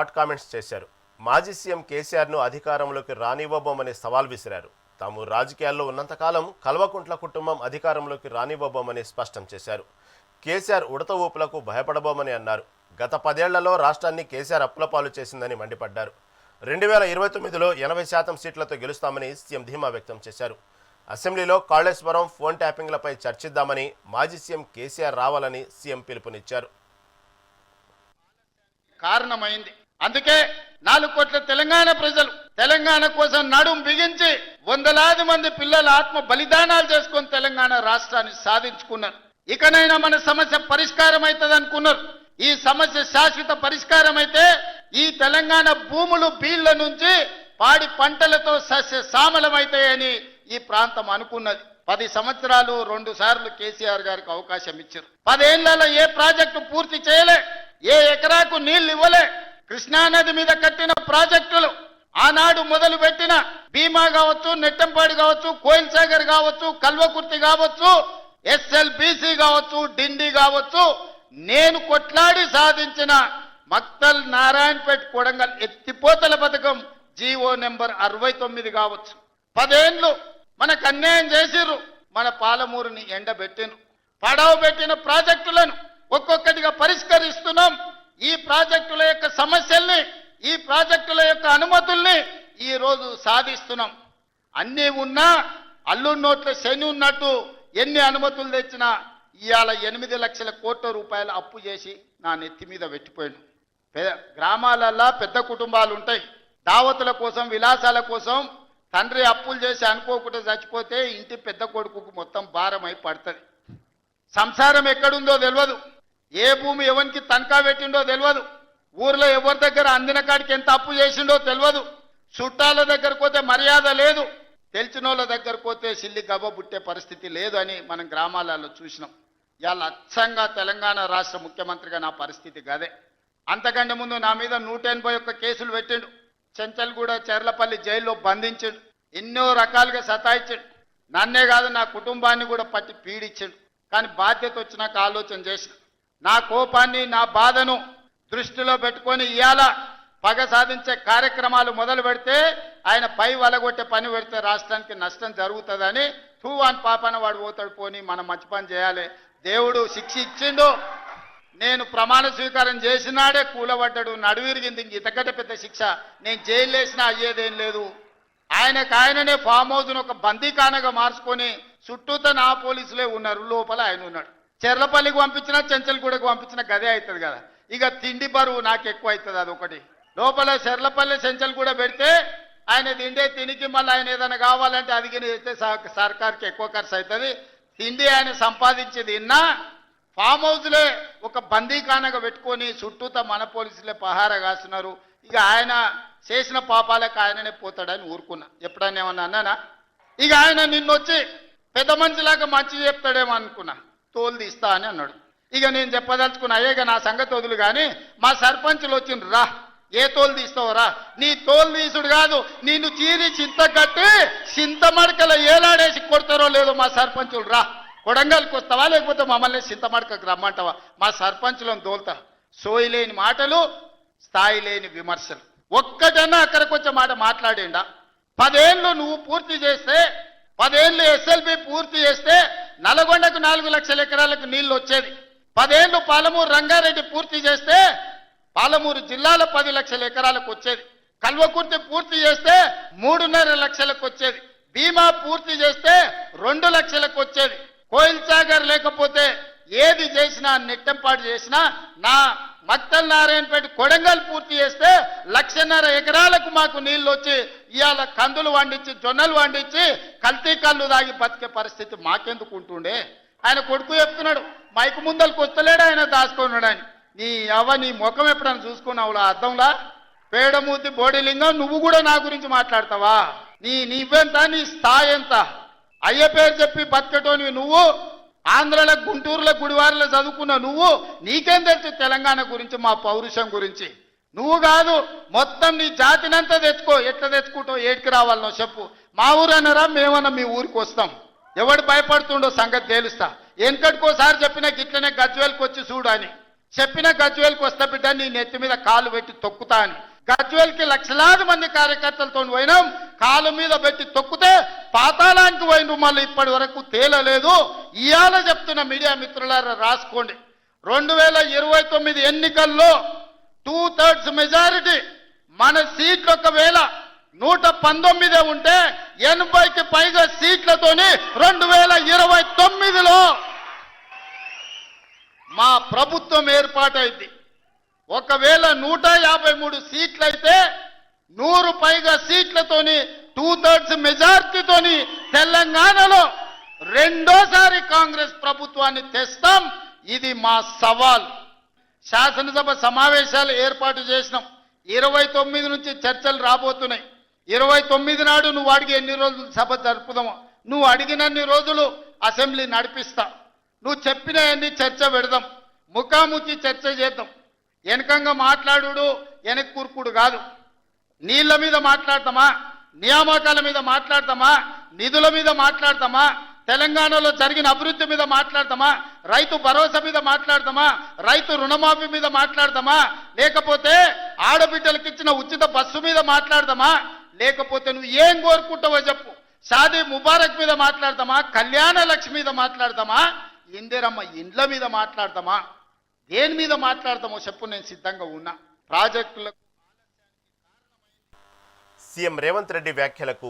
Hot comments చేశారు. మాజీ CM కేసీఆర్ను అధికారంలోకి రానివ్వబోమని సవాల్ విసిరారు. తాము రాజకీయాల్లో ఉన్నంతకాలం కల్వకుంట్ల కుటుంబం అధికారంలోకి రానివ్వబోమని స్పష్టం చేశారు. కేసీఆర్ ఉడత ఊపులకు భయపడబోమని అన్నారు. గత 10 ఏళ్లలో రాష్ట్రాన్ని కేసీఆర్ అప్పులపాలు చేసిందని మండిపడ్డారు. 2029లో 80% సీట్లతో గెలుస్తామని సీఎం ధీమా వ్యక్తం చేశారు. అసెంబ్లీలో కాళేశ్వరం ఫోన్ ట్యాపింగ్లపై చర్చిద్దామని మాజీ సీఎం కేసీఆర్ రావాలని సీఎం పిలుపునిచ్చారు. కారణమైంది. అందుకే 4 కోట్ల తెలంగాణ ప్రజలు తెలంగాణ కోసం నడుం బిగించి వందలాది మంది పిల్లల ఆత్మ బలిదానాలు చేసుకొని తెలంగాణ రాష్ట్రాన్ని సాధించుకున్నారు. ఇకనైనా మన సమస్య పరిష్కారం అవుతుంది అనుకున్నారు. ఈ సమస్య శాశ్వత పరిష్కారం అయితే ఈ తెలంగాణ భూములు బీళ్ల నుంచి పాడి పంటలతో సస్య సామలమైతాయని ఈ ప్రాంతం అనుకున్నది. 10 సంవత్సరాలు 2 సార్లు కేసీఆర్ గారికి అవకాశం ఇచ్చారు. 10 ఏళ్లలో ఏ ప్రాజెక్టు పూర్తి చేయలే, ఏ ఎకరాకు నీళ్లు ఇవ్వలే. కృష్ణానది మీద కట్టిన ప్రాజెక్టులు ఆనాడు మొదలు పెట్టిన భీమా కావచ్చు, నెట్టంపాడు కావచ్చు, కోయిల్ సాగర్ కావచ్చు, కల్వకుర్తి కావచ్చు, SLBC కావచ్చు, డిండి కావచ్చు, నేను కొట్లాడి సాధించిన మక్తల్ నారాయణపేట్ కొడంగల్ ఎత్తిపోతల పథకం జీవో నెంబర్ 69 కావచ్చు. 10 ఏళ్ళు మనకు అన్యాయం చేసిర్రు. మన పాలమూరుని ఎండబెట్టిను. పడవ పెట్టిన ప్రాజెక్టులను ఒక్కొక్కటిగా పరిష్కరిస్తున్నాం. ఈ ప్రాజెక్టుల యొక్క సమస్యల్ని, ఈ ప్రాజెక్టుల యొక్క అనుమతుల్ని ఈ రోజు సాధిస్తున్నాం. అన్నీ ఉన్నా అల్లు నోట్ల శని ఉన్నట్టు ఎన్ని అనుమతులు తెచ్చినా ఇవాళ 8 లక్షల కోట్ల రూపాయలు అప్పు చేసి నా నెత్తి మీద పెట్టిపోయాను. గ్రామాలల్లో పెద్ద కుటుంబాలు ఉంటాయి. దావతుల కోసం, విలాసాల కోసం తండ్రి అప్పులు చేసి అనుకోకుండా చచ్చిపోతే ఇంటి పెద్ద కొడుకుకు మొత్తం భారమై పడుతుంది. సంసారం ఎక్కడుందో తెలియదు, ఏ భూమి ఎవరికి తనఖా పెట్టిండో తెలియదు, ఊర్లో ఎవరి దగ్గర అందిన కాడికి ఎంత అప్పు చేసిండో తెలియదు, చుట్టాల దగ్గరకు పోతే మర్యాద లేదు, తెలిసిన వాళ్ళ దగ్గరకు పోతే సిల్లి గబ్బ పుట్టే పరిస్థితి లేదు అని మనం గ్రామాలలో చూసినాం. ఇవాళ అచ్చంగా తెలంగాణ రాష్ట్ర ముఖ్యమంత్రిగా నా పరిస్థితి గదే. అంతకంటే ముందు నా మీద 181 కేసులు పెట్టిండు. చెంచల్గూడ, చెర్లపల్లి జైల్లో బంధించిండు. ఎన్నో రకాలుగా సతాయించాడు. నన్నే కాదు నా కుటుంబాన్ని కూడా పట్టి పీడించాడు. కానీ బాధ్యత వచ్చినాక ఆలోచన చేసిన నా కోపాన్ని, నా బాధను దృష్టిలో పెట్టుకొని ఇవాళ పగ సాధించే కార్యక్రమాలు మొదలు పెడితే ఆయన పై వలగొట్టే పని పెడితే రాష్ట్రానికి నష్టం జరుగుతుందని తూవాన్ పాపన వాడు పోతాడు. పోని మనం మంచి పని చేయాలి. దేవుడు శిక్ష ఇచ్చిండు. నేను ప్రమాణ స్వీకారం చేసినాడే కూలబడ్డాడు, నడువిరిగింది. ఇంతకంటే పెద్ద శిక్ష నేను జైలు వేసినా అయ్యేదేం లేదు. ఆయననే ఫామ్ హౌస్ను ఒక బందీఖానగా మార్చుకొని చుట్టూతో నా పోలీసులే ఉన్నారు, లోపల ఆయన ఉన్నాడు. చెర్లపల్లికి పంపించినా, చెంచల్గూడకు పంపించినా గదే అవుతుంది కదా. ఇక తిండి బరువు నాకు ఎక్కువ అవుతుంది. అదొకటి. లోపల చెర్లపల్లి, చెంచల్గూడ పెడితే ఆయన తిండే తినికి మళ్ళీ ఆయన ఏదైనా కావాలంటే అదిగిన చేస్తే సర్కార్కి ఎక్కువ ఖర్చు అవుతుంది. తిండి ఆయన సంపాదించేది ఇన్నా ఫామ్ హౌస్లే ఒక బందీఖానగా పెట్టుకొని చుట్టూతో మన పోలీసులే పహారా కాస్తున్నారు. ఇక ఆయన చేసిన పాపాలకు ఆయననే పోతాడని ఊరుకున్నా. ఎప్పుడైనా ఏమన్నా అన్నానా? ఇక ఆయన నిన్నొచ్చి పెద్ద మనిషిలాగా మంచి చెప్తాడేమో అనుకున్నా. తోలు తీస్తా అని అన్నాడు. ఇక నేను చెప్పదలుచుకున్నా, అయ్యేగా నా సంగతి వదులు కానీ మా సర్పంచులు వచ్చిండ్రు, రా ఏ తోలు తీస్తావు రా. నీ తోలు తీసుడు కాదు, నిన్ను చీరి చింత కట్టి చింత మడకల ఏలాడేసి కొడతారో లేదో మా సర్పంచులు, రా కొడంగల్కి వస్తావా లేకపోతే మమ్మల్ని చింతమడకకు రమ్మంటావా? మా సర్పంచులను తోలుతా. సోయి లేని మాటలు, స్థాయి లేని విమర్శలు. ఒక్కటన్నా అక్కడికి వచ్చే మాట మాట్లాడిండా? 10 ఏళ్ళు నువ్వు పూర్తి చేస్తే, 10 ఏళ్ళు SLB పూర్తి చేస్తే నల్గొండకు 4 లక్షల ఎకరాలకు నీళ్లు వచ్చేది. 10 ఏళ్ళు పాలమూరు రంగారెడ్డి పూర్తి చేస్తే పాలమూరు జిల్లాలో 10 లక్షల ఎకరాలకు వచ్చేది. కల్వకుర్తి పూర్తి చేస్తే 3.5 లక్షలకు వచ్చేది. భీమా పూర్తి చేస్తే 2 లక్షలకు వచ్చేది. కోయిల్ సాగర్ లేకపోతే ఏది చేసినా, నెట్టంపాటు చేసినా, నా మక్తల్ నారాయణపేట కొడంగల్ పూర్తి చేస్తే 1.5 ఎకరాలకు మాకు నీళ్లు వచ్చి ఇవాళ కందులు వండించి, జొన్నలు వండించి, కల్తీ కళ్ళు దాగి బతికే పరిస్థితి మాకెందుకు ఉంటుండే? ఆయన కొడుకు చెప్తున్నాడు, మైకు ముందలకు వస్తలేడు ఆయన, దాచుకున్నాడు అని. నీ ముఖం ఎప్పుడైనా చూసుకున్నావులా అద్దంలా? పేడమూతి బోడిలింగం, నువ్వు కూడా నా గురించి మాట్లాడతావా? నీవెంత, నీ స్థాయి ఎంత? అయ్య పేరు చెప్పి బతికటోనివి నువ్వు. ఆంధ్రలో, గుంటూరులో, గుడివారిలో చదువుకున్న నువ్వు. నీకేం తెలుసు తెలంగాణ గురించి, మా పౌరుషం గురించి? నువ్వు కాదు, మొత్తం నీ జాతినంతా తెచ్చుకో. ఎట్లా తెచ్చుకుంటావు, ఏడికి రావాలనో చెప్పు. మా ఊరు అన్నారా, మేమన్నా మీ ఊరికి వస్తాం. ఎవడు భయపడుతుండో సంగతి తేలుస్తా. వెనకటికోసారి చెప్పినా గిట్లనే గజ్వేల్కి వచ్చి చూడు అని. చెప్పిన గజ్వేల్కి వస్తా బిడ్డ నీ నెత్తి మీద కాలు పెట్టి తొక్కుతా అని. గజ్వేల్కి లక్షలాది మంది కార్యకర్తలతో పోయినాం, కాలు మీద పెట్టి తొక్కితే పాతాళానికి పోయిన మళ్ళీ ఇప్పటి వరకు తేలలేదు. ఇవాళ చెప్తున్న మీడియా మిత్రులారా రాసుకోండి, 2029 ఎన్నికల్లో 2/3 మెజారిటీ మన సీట్లు ఒకవేళ 119 ఉంటే 80కి పైగా సీట్లతోని 2029లో మా ప్రభుత్వం ఏర్పాటైంది. ఒకవేళ 153 సీట్లయితే 100 పైగా సీట్లతోని 2/3 మెజార్టీతోని తెలంగాణలో రెండోసారి కాంగ్రెస్ ప్రభుత్వాన్ని తెస్తాం. ఇది మా సవాల్. శాసనసభ సమావేశాలు ఏర్పాటు చేసినాం. 29 నుంచి చర్చలు రాబోతున్నాయి. 29 నాడు నువ్వు అడిగి ఎన్ని రోజులు సభ జరుపుదామో, నువ్వు అడిగినన్ని రోజులు అసెంబ్లీ నడిపిస్తా, నువ్వు చెప్పిన అన్ని చర్చ పెడదాం, ముఖాముఖి చర్చ చేద్దాం. వెనకంగా మాట్లాడు వెనక్కి కూర్పుడు కాదు. నీళ్ల మీద మాట్లాడతామా, నియామకాల మీద మాట్లాడతామా, నిధుల మీద మాట్లాడతామా, తెలంగాణలో జరిగిన అభివృద్ధి మీద మాట్లాడతామా, రైతు భరోసా మీద మాట్లాడతామా, రైతు రుణమాఫీ మీద మాట్లాడతామా, లేకపోతే ఆడబిడ్డలకు ఇచ్చిన ఉచిత బస్సు మీద మాట్లాడతామా, లేకపోతే నువ్వు ఏం కోరుకుంటావో చెప్పు, షాదీ ముబారక్ మీద మాట్లాడతామా, కళ్యాణ లక్ష్మి మీద మాట్లాడతామా, ఇందిరమ్మ ఇండ్ల మీద మాట్లాడతామా, దేని మీద మాట్లాడతామో చెప్పు, నేను సిద్ధంగా ఉన్నా. ప్రాజెక్టులకు సీఎం రేవంత్ రెడ్డి వ్యాఖ్యలకు